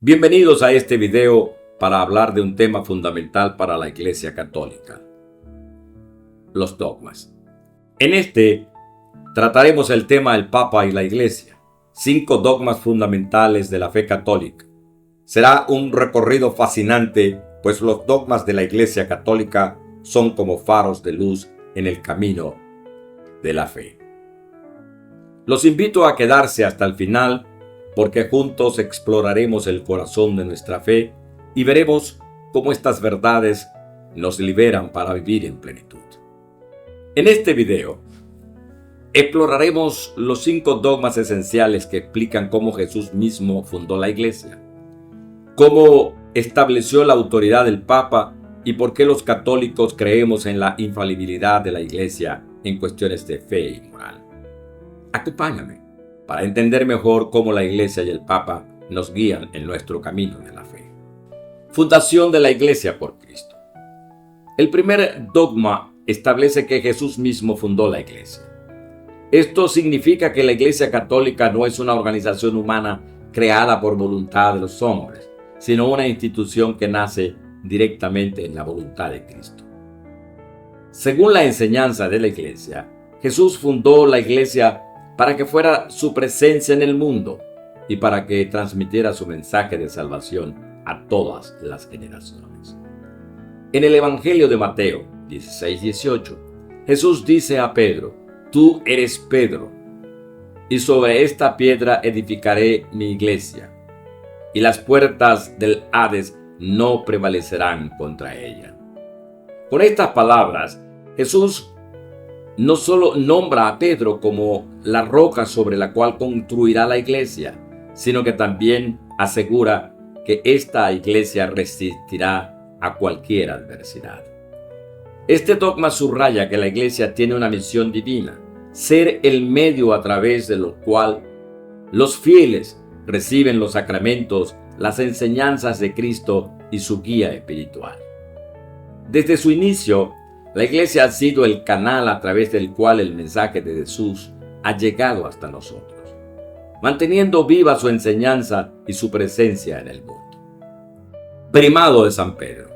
Bienvenidos a este video para hablar de un tema fundamental para la Iglesia Católica: los dogmas. En este trataremos el tema del Papa y la Iglesia, 5 dogmas fundamentales de la fe católica. Será un recorrido fascinante, pues los dogmas de la Iglesia Católica son como faros de luz en el camino de la fe. Los invito a quedarse hasta el final, porque juntos exploraremos el corazón de nuestra fe y veremos cómo estas verdades nos liberan para vivir en plenitud. En este video exploraremos los 5 dogmas esenciales que explican cómo Jesús mismo fundó la Iglesia, cómo estableció la autoridad del Papa y por qué los católicos creemos en la infalibilidad de la Iglesia en cuestiones de fe y moral. Acompáñame para entender mejor cómo la Iglesia y el Papa nos guían en nuestro camino de la fe. Fundación de la Iglesia por Cristo. El primer dogma establece que Jesús mismo fundó la Iglesia. Esto significa que la Iglesia Católica no es una organización humana creada por voluntad de los hombres, sino una institución que nace directamente en la voluntad de Cristo. Según la enseñanza de la Iglesia, Jesús fundó la Iglesia para que fuera su presencia en el mundo y para que transmitiera su mensaje de salvación a todas las generaciones. En el Evangelio de Mateo 16:18, Jesús dice a Pedro: tú eres Pedro, y sobre esta piedra edificaré mi iglesia, y las puertas del Hades no prevalecerán contra ella. Con estas palabras, Jesús no solo nombra a Pedro como la roca sobre la cual construirá la iglesia, sino que también asegura que esta iglesia resistirá a cualquier adversidad. Este dogma subraya que la iglesia tiene una misión divina: ser el medio a través de lo cual los fieles reciben los sacramentos, las enseñanzas de Cristo y su guía espiritual. Desde su inicio, la Iglesia ha sido el canal a través del cual el mensaje de Jesús ha llegado hasta nosotros, manteniendo viva su enseñanza y su presencia en el mundo. Primado de San Pedro.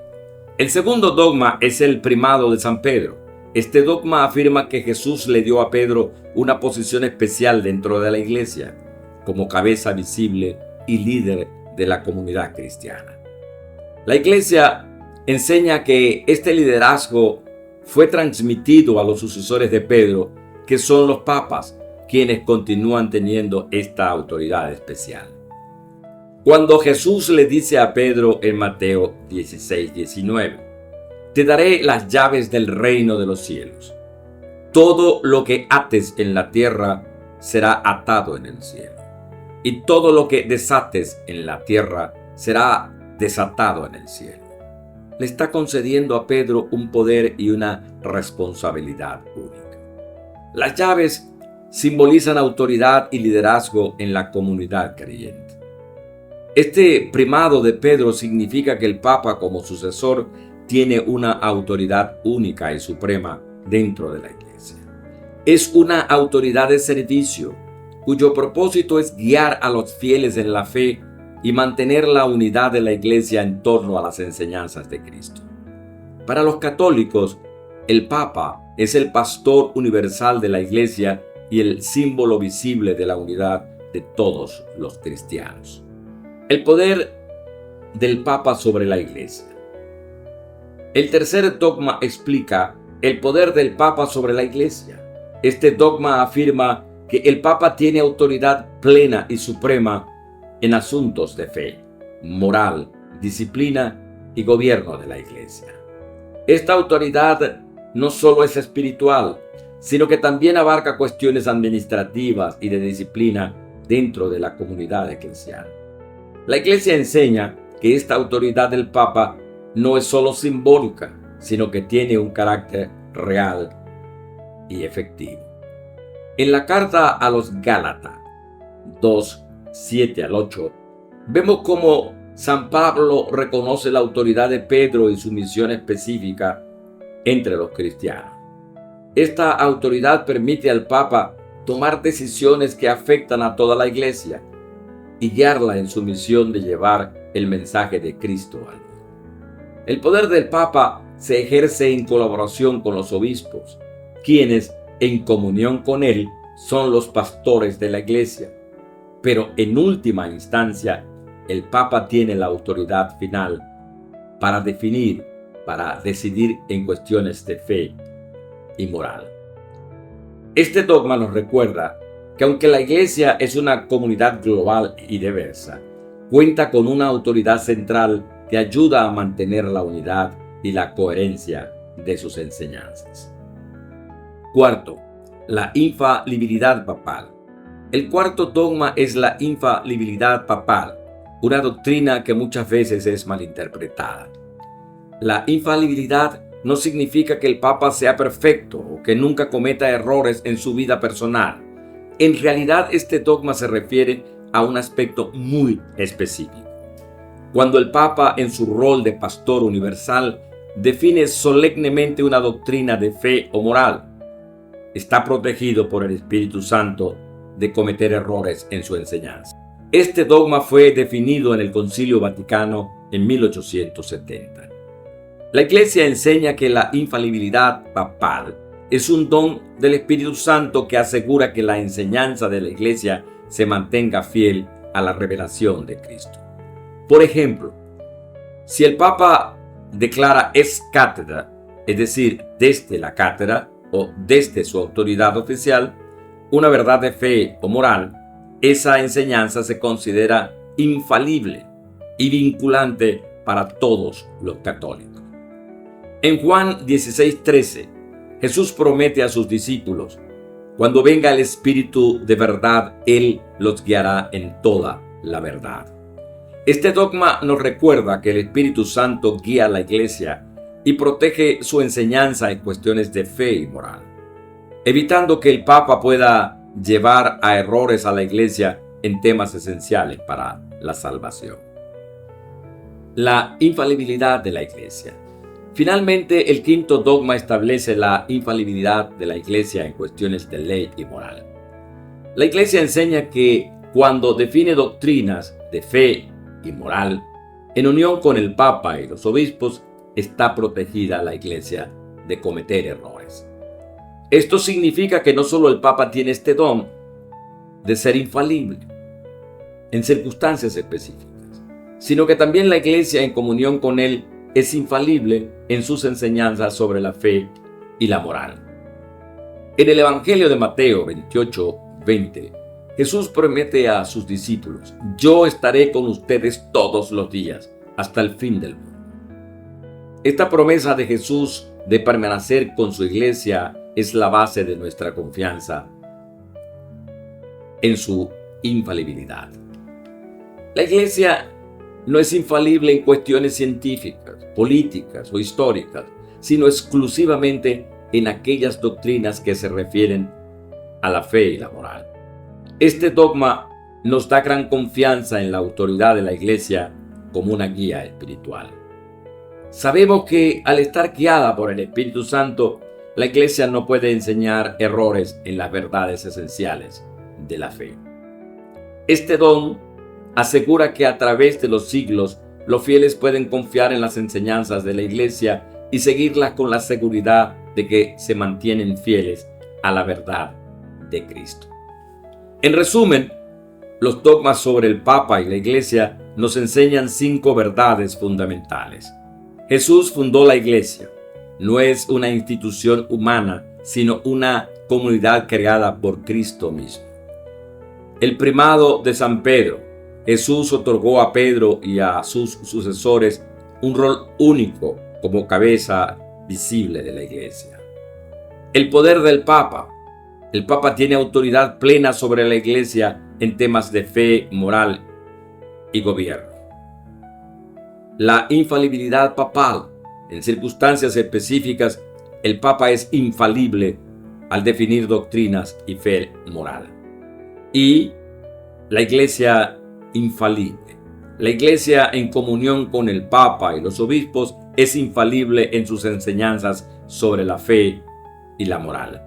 El segundo dogma es el primado de San Pedro. Este dogma afirma que Jesús le dio a Pedro una posición especial dentro de la Iglesia, como cabeza visible y líder de la comunidad cristiana. La Iglesia enseña que este liderazgo fue transmitido a los sucesores de Pedro, que son los papas, quienes continúan teniendo esta autoridad especial. Cuando Jesús le dice a Pedro en Mateo 16:19, te daré las llaves del reino de los cielos. Todo lo que ates en la tierra será atado en el cielo, y todo lo que desates en la tierra será desatado en el cielo. Le está concediendo a Pedro un poder y una responsabilidad única. Las llaves simbolizan autoridad y liderazgo en la comunidad creyente. Este primado de Pedro significa que el Papa, como sucesor, tiene una autoridad única y suprema dentro de la Iglesia. Es una autoridad de servicio, cuyo propósito es guiar a los fieles en la fe y mantener la unidad de la Iglesia en torno a las enseñanzas de Cristo. Para los católicos, el Papa es el pastor universal de la Iglesia y el símbolo visible de la unidad de todos los cristianos. El poder del Papa sobre la Iglesia. El tercer dogma explica el poder del Papa sobre la Iglesia. Este dogma afirma que el Papa tiene autoridad plena y suprema en asuntos de fe, moral, disciplina y gobierno de la Iglesia. Esta autoridad no solo es espiritual, sino que también abarca cuestiones administrativas y de disciplina dentro de la comunidad eclesial. La Iglesia enseña que esta autoridad del Papa no es solo simbólica, sino que tiene un carácter real y efectivo. En la carta a los Gálatas 2, 7 al 8, vemos cómo San Pablo reconoce la autoridad de Pedro y su misión específica entre los cristianos. Esta autoridad permite al Papa tomar decisiones que afectan a toda la Iglesia y guiarla en su misión de llevar el mensaje de Cristo al mundo. El poder del Papa se ejerce en colaboración con los obispos, quienes, en comunión con él, son los pastores de la Iglesia. Pero en última instancia, el Papa tiene la autoridad final para decidir en cuestiones de fe y moral. Este dogma nos recuerda que aunque la Iglesia es una comunidad global y diversa, cuenta con una autoridad central que ayuda a mantener la unidad y la coherencia de sus enseñanzas. Cuarto, la infalibilidad papal. El cuarto dogma es la infalibilidad papal, una doctrina que muchas veces es malinterpretada. La infalibilidad no significa que el Papa sea perfecto o que nunca cometa errores en su vida personal. En realidad, este dogma se refiere a un aspecto muy específico. Cuando el Papa, en su rol de pastor universal, define solemnemente una doctrina de fe o moral, está protegido por el Espíritu Santo de cometer errores en su enseñanza. Este dogma fue definido en el Concilio Vaticano en 1870. La Iglesia enseña que la infalibilidad papal es un don del Espíritu Santo que asegura que la enseñanza de la Iglesia se mantenga fiel a la revelación de Cristo. Por ejemplo, si el Papa declara ex cátedra, es decir, desde la cátedra o desde su autoridad oficial, una verdad de fe o moral, esa enseñanza se considera infalible y vinculante para todos los católicos. En Juan 16:13, Jesús promete a sus discípulos: cuando venga el Espíritu de verdad, Él los guiará en toda la verdad. Este dogma nos recuerda que el Espíritu Santo guía a la Iglesia y protege su enseñanza en cuestiones de fe y moral, evitando que el Papa pueda llevar a errores a la Iglesia en temas esenciales para la salvación. La infalibilidad de la Iglesia. Finalmente, el quinto dogma establece la infalibilidad de la Iglesia en cuestiones de ley y moral. La Iglesia enseña que cuando define doctrinas de fe y moral, en unión con el Papa y los obispos, está protegida la Iglesia de cometer errores. Esto significa que no solo el Papa tiene este don de ser infalible en circunstancias específicas, sino que también la Iglesia, en comunión con él, es infalible en sus enseñanzas sobre la fe y la moral. En el Evangelio de Mateo 28:20, Jesús promete a sus discípulos: yo estaré con ustedes todos los días, hasta el fin del mundo. Esta promesa de Jesús de permanecer con su Iglesia es la base de nuestra confianza en su infalibilidad. La Iglesia no es infalible en cuestiones científicas, políticas o históricas, sino exclusivamente en aquellas doctrinas que se refieren a la fe y la moral. Este dogma nos da gran confianza en la autoridad de la Iglesia como una guía espiritual. Sabemos que al estar guiada por el Espíritu Santo, la Iglesia no puede enseñar errores en las verdades esenciales de la fe. Este don asegura que a través de los siglos los fieles pueden confiar en las enseñanzas de la Iglesia y seguirlas con la seguridad de que se mantienen fieles a la verdad de Cristo. En resumen, los dogmas sobre el Papa y la Iglesia nos enseñan 5 verdades fundamentales. Jesús fundó la Iglesia. No es una institución humana, sino una comunidad creada por Cristo mismo. El primado de San Pedro. Jesús otorgó a Pedro y a sus sucesores un rol único como cabeza visible de la Iglesia. El poder del Papa. El Papa tiene autoridad plena sobre la Iglesia en temas de fe, moral y gobierno. La infalibilidad papal. En circunstancias específicas, el Papa es infalible al definir doctrinas y fe moral. Y la Iglesia infalible. La Iglesia, en comunión con el Papa y los obispos, es infalible en sus enseñanzas sobre la fe y la moral.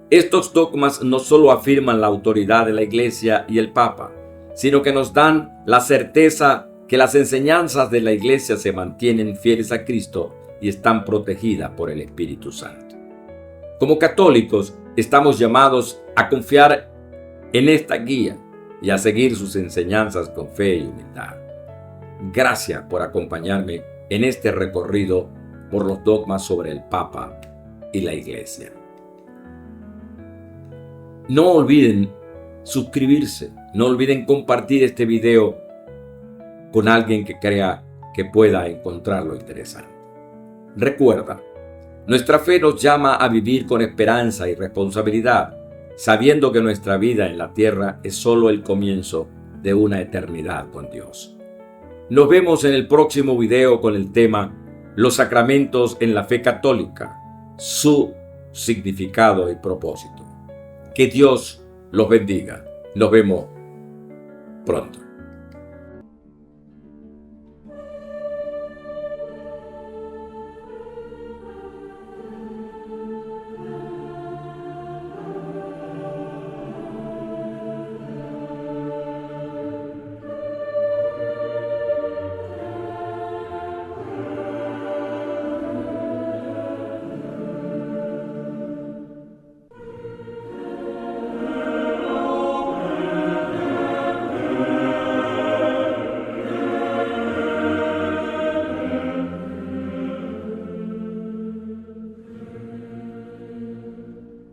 Estos dogmas no solo afirman la autoridad de la Iglesia y el Papa, sino que nos dan la certeza que las enseñanzas de la Iglesia se mantienen fieles a Cristo y están protegidas por el Espíritu Santo. Como católicos, estamos llamados a confiar en esta guía y a seguir sus enseñanzas con fe y humildad. Gracias por acompañarme en este recorrido por los dogmas sobre el Papa y la Iglesia. No olviden suscribirse, no olviden compartir este video con alguien que crea que pueda encontrarlo interesante. Recuerda, nuestra fe nos llama a vivir con esperanza y responsabilidad, sabiendo que nuestra vida en la tierra es solo el comienzo de una eternidad con Dios. Nos vemos en el próximo video con el tema Los sacramentos en la fe católica, su significado y propósito. Que Dios los bendiga. Nos vemos pronto.